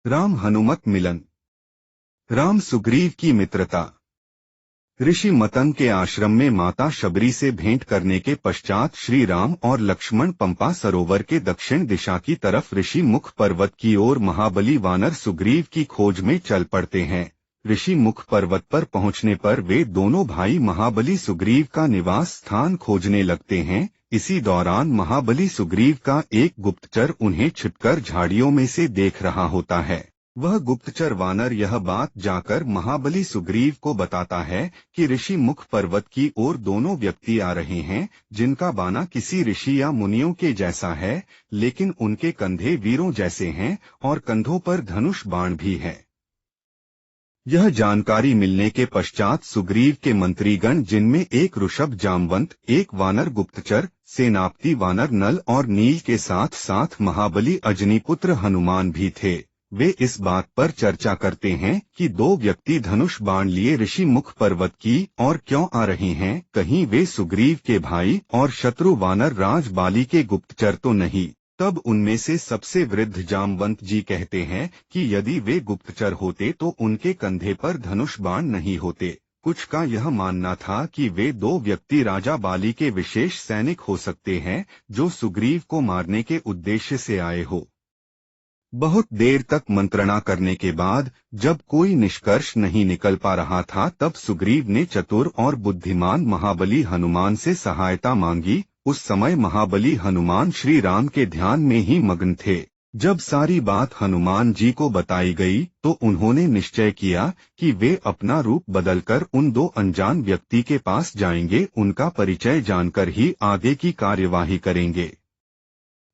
राम हनुमत मिलन। राम सुग्रीव की मित्रता। ऋषि मतंग के आश्रम में माता शबरी से भेंट करने के पश्चात श्री राम और लक्ष्मण पंपा सरोवर के दक्षिण दिशा की तरफ ऋषि मुख पर्वत की ओर महाबली वानर सुग्रीव की खोज में चल पड़ते हैं। ऋषि मुख पर्वत पर पहुंचने पर वे दोनों भाई महाबली सुग्रीव का निवास स्थान खोजने लगते हैं। इसी दौरान महाबली सुग्रीव का एक गुप्तचर उन्हें छिपकर झाड़ियों में से देख रहा होता है। वह गुप्तचर वानर यह बात जाकर महाबली सुग्रीव को बताता है कि ऋषि मुख पर्वत की ओर दोनों व्यक्ति आ रहे हैं, जिनका बाना किसी ऋषि या मुनियों के जैसा है, लेकिन उनके कंधे वीरों जैसे हैं और कंधों पर धनुष बाण भी है। यह जानकारी मिलने के पश्चात सुग्रीव के मंत्रीगण, जिनमें एक ऋषभ जामवंत, एक वानर गुप्तचर, सेनापति वानर नल और नील के साथ साथ महाबली अजनीपुत्र हनुमान भी थे, वे इस बात पर चर्चा करते हैं कि दो व्यक्ति धनुष बाण लिए ऋषि मुख पर्वत की और क्यों आ रहे हैं। कहीं वे सुग्रीव के भाई और शत्रु वानर राज बाली के गुप्तचर तो नहीं। तब उनमें से सबसे वृद्ध जामवंत जी कहते हैं कि यदि वे गुप्तचर होते तो उनके कंधे पर धनुष बाण नहीं होते। कुछ का यह मानना था कि वे दो व्यक्ति राजा बाली के विशेष सैनिक हो सकते हैं, जो सुग्रीव को मारने के उद्देश्य से आए हो। बहुत देर तक मंत्रणा करने के बाद जब कोई निष्कर्ष नहीं निकल पा रहा था, तब सुग्रीव ने चतुर और बुद्धिमान महाबली हनुमान से सहायता मांगी। उस समय महाबली हनुमान श्री राम के ध्यान में ही मग्न थे। जब सारी बात हनुमान जी को बताई गई तो उन्होंने निश्चय किया कि वे अपना रूप बदलकर उन दो अनजान व्यक्ति के पास जाएंगे, उनका परिचय जानकर ही आगे की कार्यवाही करेंगे।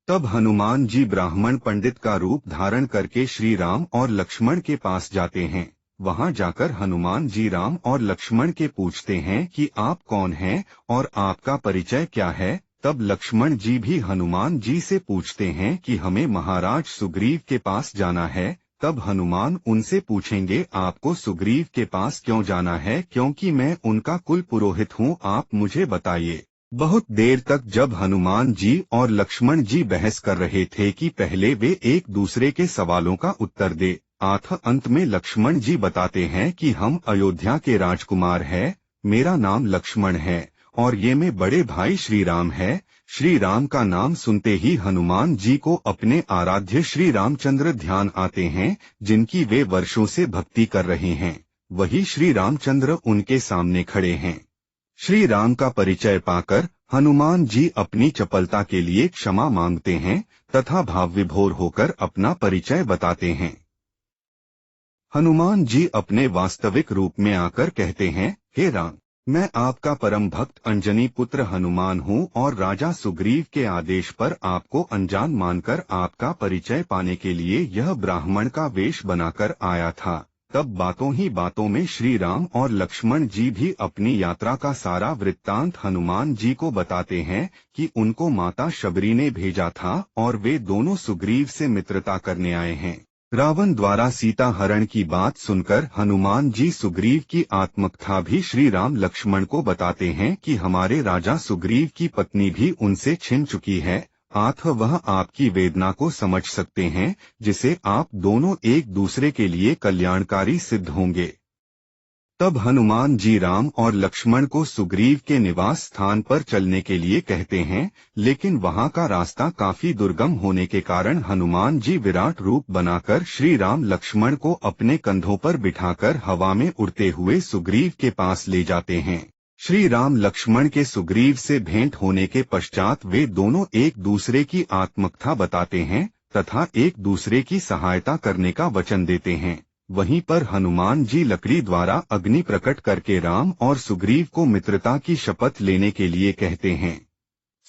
तब हनुमान जी ब्राह्मण पंडित का रूप धारण करके श्री राम और लक्ष्मण के पास जाते हैं। वहां जाकर हनुमान जी राम और लक्ष्मण के पूछते हैं कि आप कौन हैं और आपका परिचय क्या है। तब लक्ष्मण जी भी हनुमान जी से पूछते हैं कि हमें महाराज सुग्रीव के पास जाना है। तब हनुमान उनसे पूछेंगे, आपको सुग्रीव के पास क्यों जाना है? क्योंकि मैं उनका कुल पुरोहित हूँ, आप मुझे बताइए। बहुत देर तक जब हनुमान जी और लक्ष्मण जी बहस कर रहे थे कि पहले वे एक दूसरे के सवालों का उत्तर दे, अंत में लक्ष्मण जी बताते हैं कि हम अयोध्या के राजकुमार हैं, मेरा नाम लक्ष्मण है और ये में बड़े भाई श्री राम है। श्री राम का नाम सुनते ही हनुमान जी को अपने आराध्य श्री रामचंद्र ध्यान आते हैं, जिनकी वे वर्षों से भक्ति कर रहे हैं। वही श्री रामचंद्र उनके सामने खड़े हैं। श्री राम का परिचय पाकर हनुमान जी अपनी चपलता के लिए क्षमा मांगते हैं तथा भावविभोर होकर अपना परिचय बताते हैं। हनुमान जी अपने वास्तविक रूप में आकर कहते हैं, हे राम, मैं आपका परम भक्त अंजनी पुत्र हनुमान हूँ और राजा सुग्रीव के आदेश पर आपको अनजान मानकर आपका परिचय पाने के लिए यह ब्राह्मण का वेश बनाकर आया था। तब बातों ही बातों में श्री राम और लक्ष्मण जी भी अपनी यात्रा का सारा वृत्तांत हनुमान जी को बताते हैं कि उनको माता शबरी ने भेजा था और वे दोनों सुग्रीव से मित्रता करने आए हैं। रावण द्वारा सीता हरण की बात सुनकर हनुमान जी सुग्रीव की आत्मकथा भी श्री राम लक्ष्मण को बताते हैं कि हमारे राजा सुग्रीव की पत्नी भी उनसे छिन चुकी है, वह आपकी वेदना को समझ सकते हैं, जिसे आप दोनों एक दूसरे के लिए कल्याणकारी सिद्ध होंगे। तब हनुमान जी राम और लक्ष्मण को सुग्रीव के निवास स्थान पर चलने के लिए कहते हैं, लेकिन वहां का रास्ता काफी दुर्गम होने के कारण हनुमान जी विराट रूप बनाकर श्री राम लक्ष्मण को अपने कंधों पर बिठाकर हवा में उड़ते हुए सुग्रीव के पास ले जाते हैं। श्री राम लक्ष्मण के सुग्रीव से भेंट होने के पश्चात वे दोनों एक दूसरे की आत्मकथा बताते हैं तथा एक दूसरे की सहायता करने का वचन देते हैं। वहीं पर हनुमान जी लकड़ी द्वारा अग्नि प्रकट करके राम और सुग्रीव को मित्रता की शपथ लेने के लिए कहते हैं।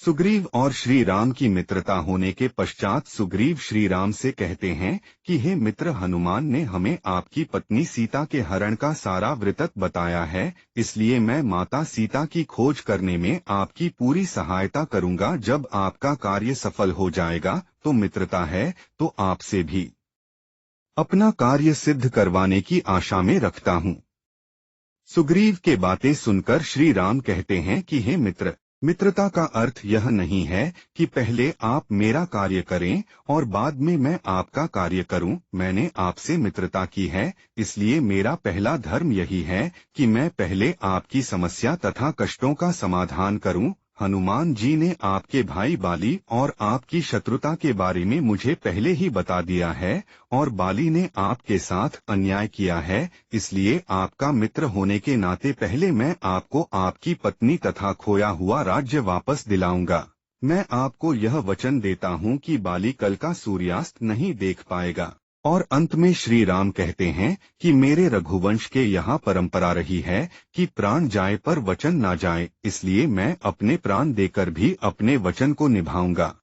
सुग्रीव और श्री राम की मित्रता होने के पश्चात सुग्रीव श्री राम से कहते हैं कि हे मित्र, हनुमान ने हमें आपकी पत्नी सीता के हरण का सारा वृत्त बताया है, इसलिए मैं माता सीता की खोज करने में आपकी पूरी सहायता करूंगा। जब आपका कार्य सफल हो जाएगा तो मित्रता है तो आपसे भी अपना कार्य सिद्ध करवाने की आशा में रखता हूँ। सुग्रीव के बातें सुनकर श्री राम कहते हैं कि हे मित्र, मित्रता का अर्थ यह नहीं है कि पहले आप मेरा कार्य करें और बाद में मैं आपका कार्य करूं। मैंने आपसे मित्रता की है, इसलिए मेरा पहला धर्म यही है कि मैं पहले आपकी समस्या तथा कष्टों का समाधान करूं। हनुमान जी ने आपके भाई बाली और आपकी शत्रुता के बारे में मुझे पहले ही बता दिया है और बाली ने आपके साथ अन्याय किया है, इसलिए आपका मित्र होने के नाते पहले मैं आपको आपकी पत्नी तथा खोया हुआ राज्य वापस दिलाऊंगा। मैं आपको यह वचन देता हूँ कि बाली कल का सूर्यास्त नहीं देख पाएगा। और अंत में श्री राम कहते हैं कि मेरे रघुवंश के यहाँ परंपरा रही है कि प्राण जाए पर वचन ना जाए, इसलिए मैं अपने प्राण देकर भी अपने वचन को निभाऊंगा।